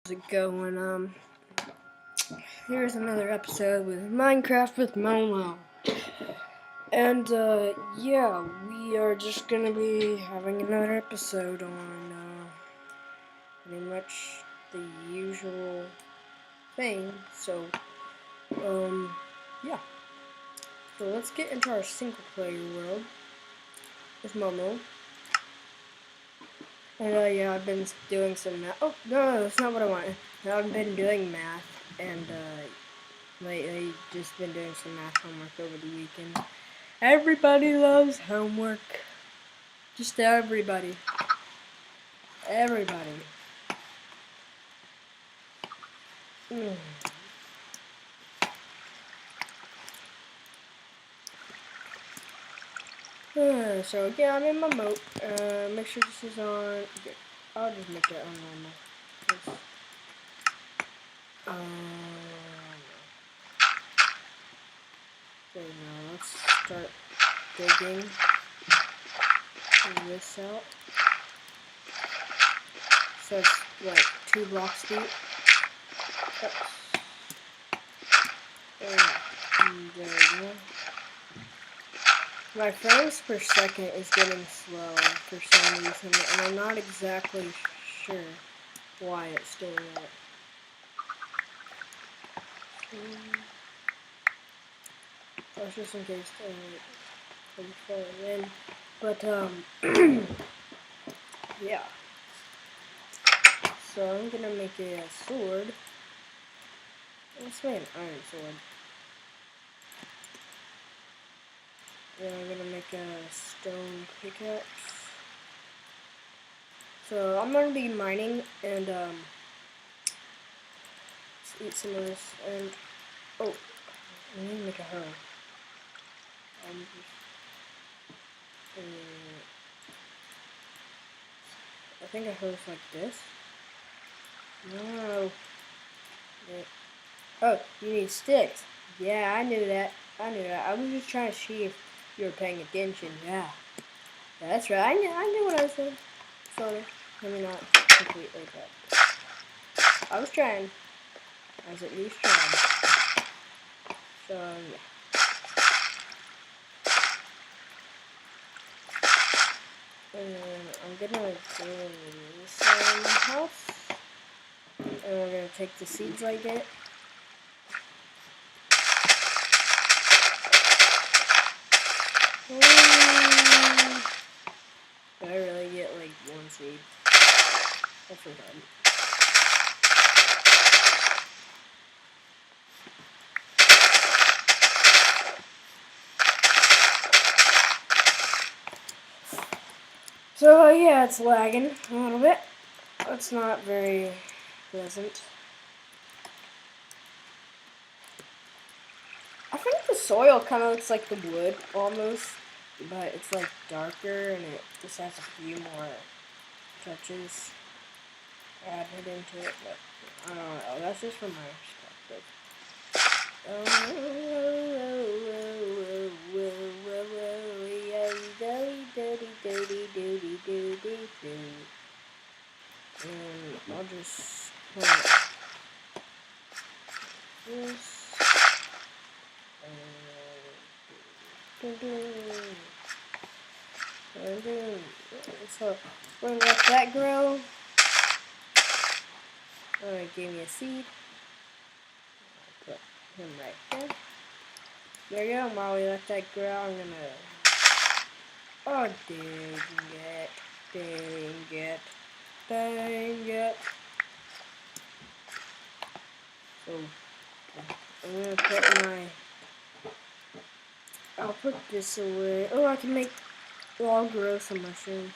How's it going? Here's another episode with Minecraft with Momo. And, yeah, we are just gonna be having another episode on, pretty much the usual thing. So, yeah. So let's get into our single player world with Momo. And, yeah, I've been doing some math. Oh, no, that's not what I wanted. I've been doing math, and, lately just been doing some math homework over the weekend. Everybody loves homework. Just everybody. Everybody. Mm. So yeah, I'm in my moat. Make sure this is on. I'll just make that on normal. Okay, now let's start digging this out. So it's like 2 blocks deep. Oops. There we go. My frames per second is getting slow for some reason, and I'm not exactly sure why it's doing that. That's just in case I fall in. But, yeah. So I'm gonna make a sword. Let's make an iron sword. Then I'm gonna make a stone pickaxe. So I'm gonna be mining and let's eat some of this and oh, I need to make a hoe. I think a hoe's like this. No. Oh, you need sticks. Yeah, I knew that. I was just trying to see if you were paying attention. Yeah. That's right. I knew what I said. Sort of. Maybe not completely, but I was trying. I was at least trying. So, yeah. And then I'm gonna go in this house. And we're gonna take the seeds like it. Did I really get like 1 seed? That's so bad. So yeah, it's lagging a little bit. It's not very pleasant. I think the soil kind of looks like the wood almost, but it's like darker and it just has a few more touches added into it. But I don't know. That's just from my perspective. And I'll just plant this. So we're gonna let that grow. Give me a seed. Put him right there. There you go. While we let that grow, I'm gonna. Oh dang it. So I'm gonna put my. I'll put this away. Oh, I can make. Well, I'll grow some mushrooms.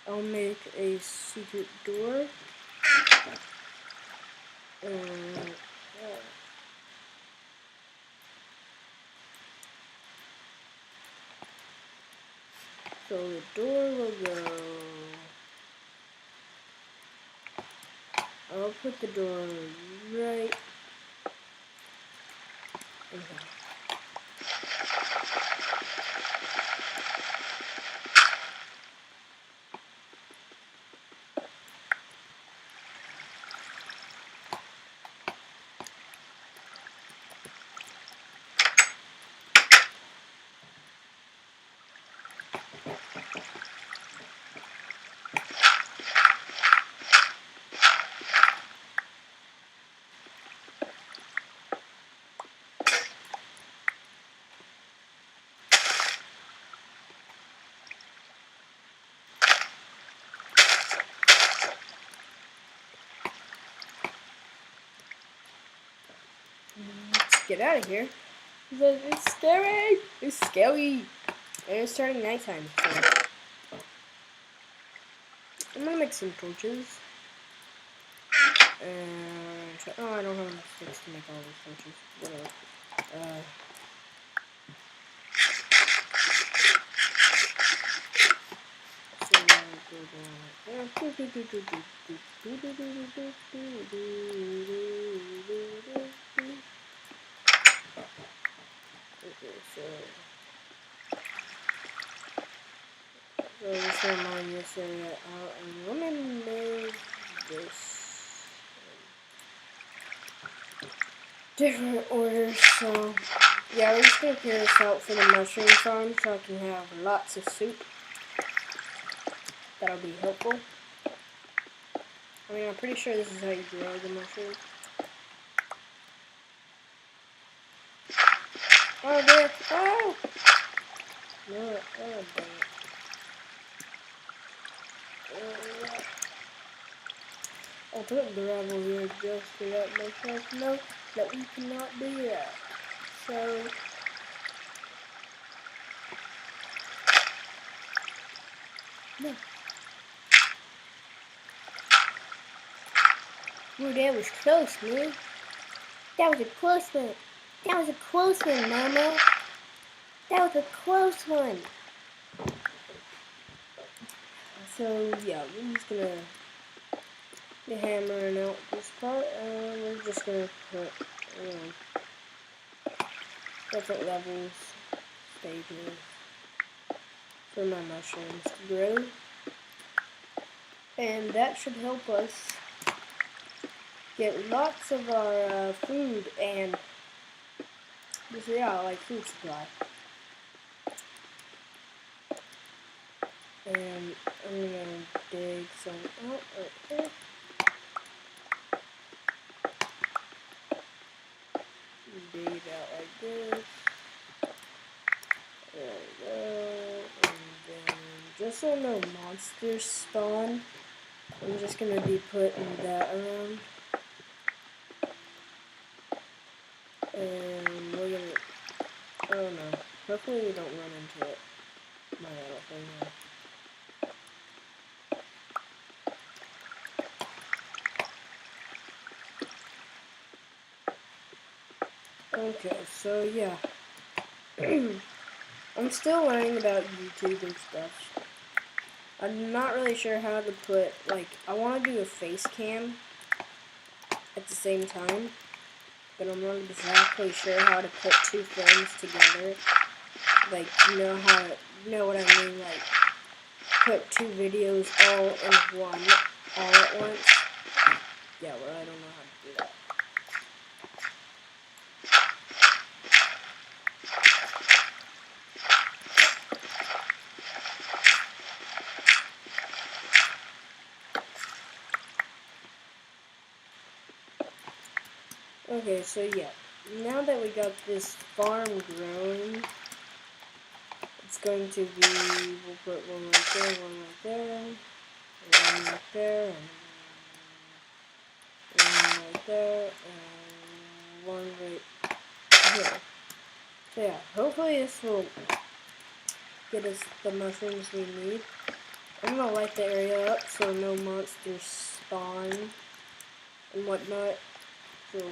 I'll make a secret door. So the door will go. I'll put the door right. Okay. get out of here. It's scary. It's scary. And it's starting nighttime. So I'm gonna make some torches. And oh, I don't have enough sticks to make all these torches. Whatever. So this will mine this area out, and let me move this different order. So yeah, we're just gonna clear this out for the mushroom farm so I can have lots of soup. That'll be helpful. I mean, I'm pretty sure this is how you grow the mushrooms. Oh dear! Oh! No, oh dang it. I'll put gravel here just to let myself know that we cannot do that. So no. Ooh, that was close, man. That was a close one. That was a close one, Mama. That was a close one. So yeah, we're just gonna be hammering out this part, and we're just gonna put different levels, stages for my mushrooms to grow, and that should help us get lots of our food and just like food supply. And I'm gonna dig some out right there. Dig it out like this. There we go. And then just so no monsters spawn, I'm just gonna be putting that around. And we're gonna, oh no, hopefully we don't run into it. My little thing here. Okay, so yeah. I'm still learning about YouTube and stuff. I'm not really sure how to put, like, I want to do a face cam at the same time, but I'm not exactly sure how to put two frames together. Like, you know what I mean? Like, put two videos all in one, all at once. Yeah, well, I don't know how to do that. Okay, so yeah, now that we got this farm growing, it's going to be, we'll put one right there, one right there, one right there, and one right there, and one right here. So yeah, hopefully this will get us the mushrooms we need. I'm gonna light the area up so no monsters spawn and whatnot. So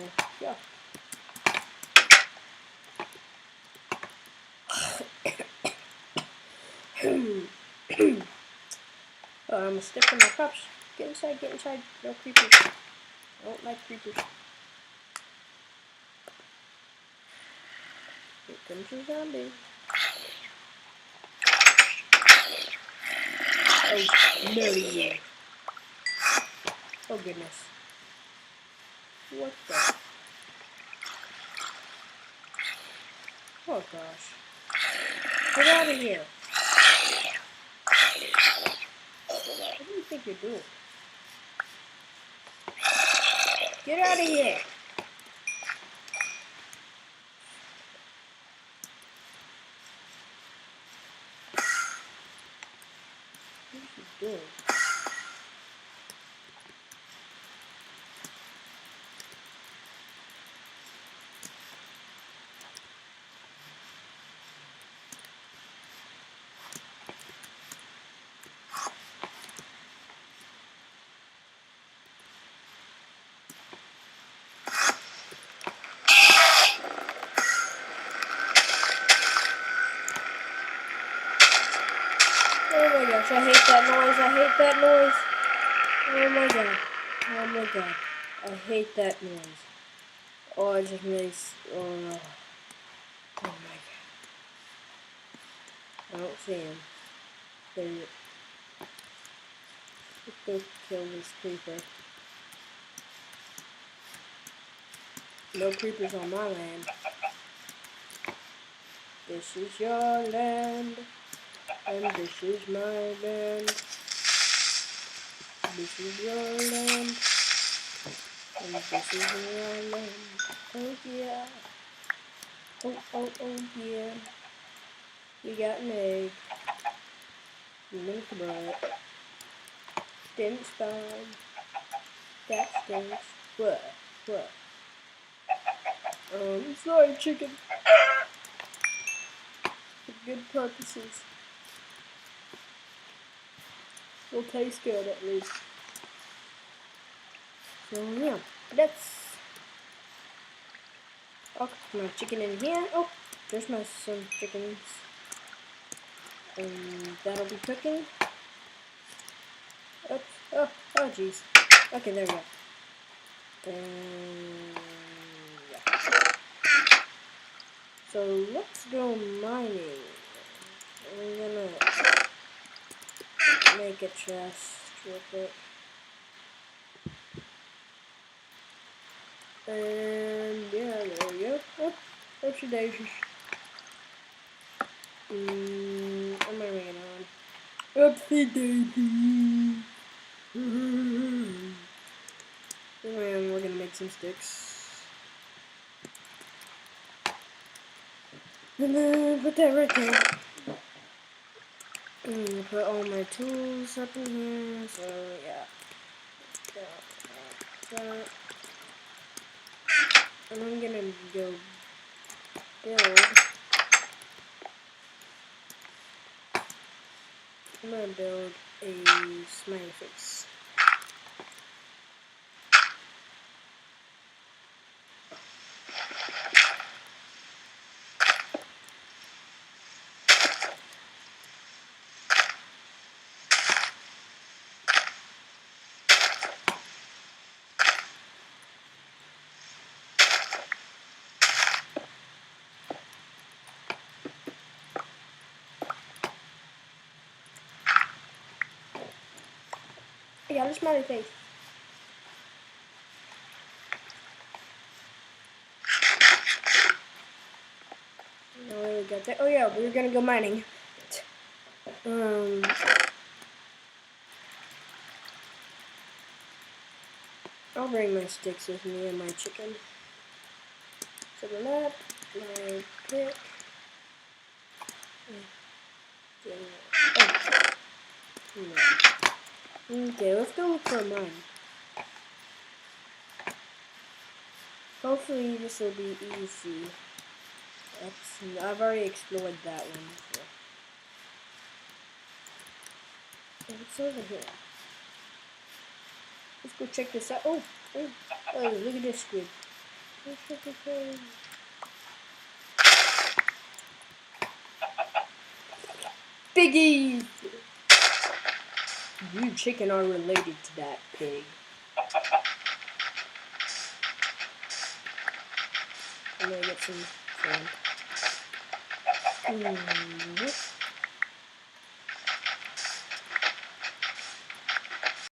yeah. I'm gonna step on my cups. Get inside, get inside. No creepers. I don't like creepers. Here comes your zombie. Oh, no, you. Oh, goodness. What the? Oh, gosh. Get out of here. What do you think you're doing? Get out of here. What are you doing? I hate that noise. I hate that noise. Oh my god. Oh my god. I hate that noise. Oh, it just makes... Oh no. Oh my god. I don't see him. Let's go kill this creeper. No creepers on my land. This is your land. And this is my land. This is your land. And this is your land. Oh yeah. Oh, oh, oh yeah. We got an egg. Milk bread. Didn't spawn. That stinks. What? What? Sorry, chicken. For good purposes. Will taste good at least. So yeah, I'll cook my chicken in here. Oh, there's some chickens. And that'll be cooking. Oops. Oh, jeez. Okay, there we go. Yeah. So let's go mining. I'm gonna make a chest real quick. And yeah, there we go. Oh, oopsie daisies. What am I making on? Oopsie daisies. And we're gonna make some sticks. And then put that right there. And put all my tools up in here. So yeah. And I'm gonna go build. I'm gonna build a smiley face. I got a smiley face. Oh, we got that. Oh yeah, we were gonna go mining. I'll bring my sticks with me and my chicken. So that, my pick. Okay, let's go look for a mine. Hopefully this will be easy. I've already explored that one before. What's over here? Let's go check this out. Oh, look at this squid. Piggies! You chicken are related to that pig. I'm gonna get some sand.